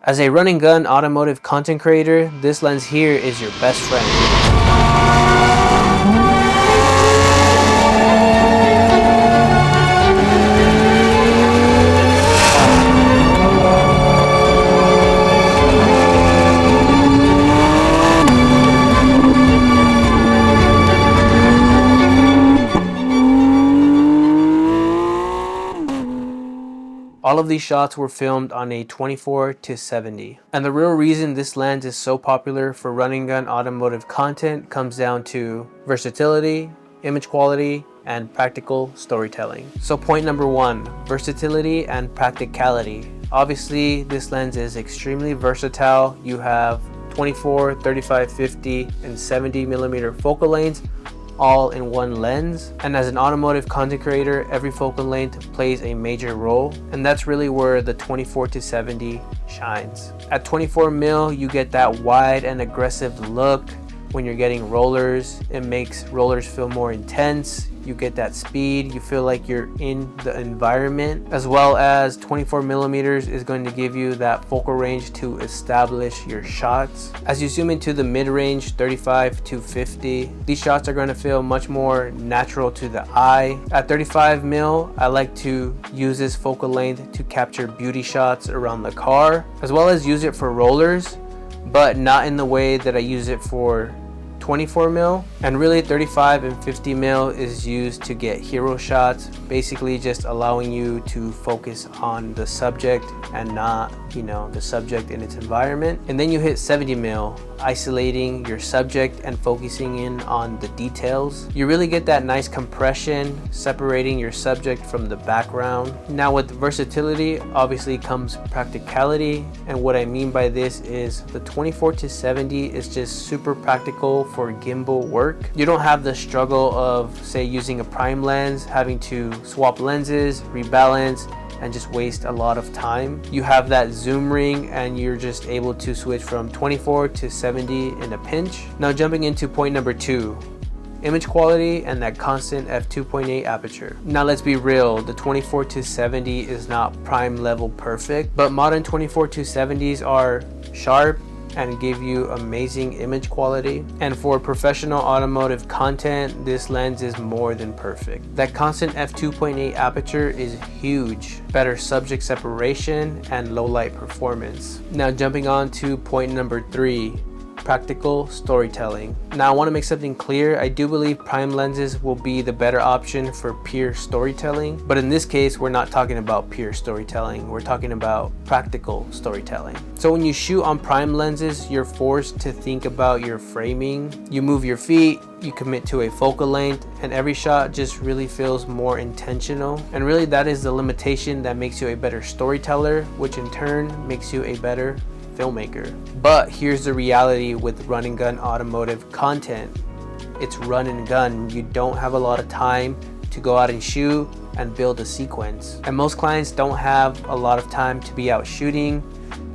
As a run and gun automotive content creator, this lens here is your best friend. All of these shots were filmed on a 24-70. And the real reason this lens is so popular for running gun automotive content comes down to versatility, image quality, and practical storytelling. So point number one, versatility and practicality. Obviously, this lens is extremely versatile. You have 24, 35, 50, and 70 millimeter focal lengths, all in one lens. And as an automotive content creator, every focal length plays a major role, and that's really where the 24-70 shines. At 24 mil, you get that wide and aggressive look. When you're getting rollers, it makes rollers feel more intense. You get that speed, you feel like you're in the environment, as well as 24 millimeters is going to give you that focal range to establish your shots. As you zoom into the mid-range 35 to 50, these shots are going to feel much more natural to the eye. At 35 mil, I like to use this focal length to capture beauty shots around the car, as well as use it for rollers, but not in the way that I use it for 24 mil. And really 35 and 50 mil is used to get hero shots, basically just allowing you to focus on the subject and not, the subject in its environment. And then you hit 70 mil, isolating your subject and focusing in on the details. You really get that nice compression, separating your subject from the background. Now with versatility, obviously comes practicality. And what I mean by this is the 24-70 is just super practical for gimbal work. You don't have the struggle of, say, using a prime lens, having to swap lenses, rebalance, and just waste a lot of time. You have that zoom ring and you're just able to switch from 24 to 70 in a pinch. Now jumping into point number two, image quality and that constant f2.8 aperture. Now let's be real, the 24-70 is not prime level perfect, but modern 24-70s are sharp and give you amazing image quality. And for professional automotive content, this lens is more than perfect. That constant f2.8 aperture is huge. Better subject separation and low light performance. Now jumping on to point number three, practical storytelling. Now I want to make something clear. I do believe prime lenses will be the better option for pure storytelling, but in this case we're not talking about pure storytelling, we're talking about practical storytelling. So when you shoot on prime lenses, you're forced to think about your framing. You move your feet, you commit to a focal length, and every shot just really feels more intentional. And really that is the limitation that makes you a better storyteller, which in turn makes you a better filmmaker. But here's the reality with run and gun automotive content. It's run and gun. You don't have a lot of time to go out and shoot and build a sequence. And most clients don't have a lot of time to be out shooting.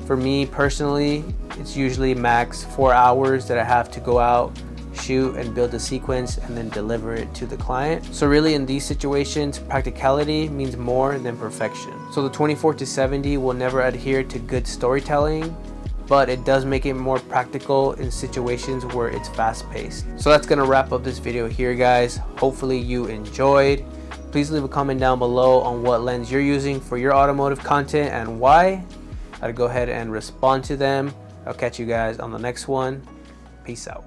For me personally, it's usually max 4 hours that I have to go out, shoot and build a sequence and then deliver it to the client. So really in these situations, practicality means more than perfection. So the 24-70 will never adhere to good storytelling, but it does make it more practical in situations where it's fast-paced. So that's gonna wrap up this video here, guys. Hopefully you enjoyed. Please leave a comment down below on what lens you're using for your automotive content and why. I'll go ahead and respond to them. I'll catch you guys on the next one. Peace out.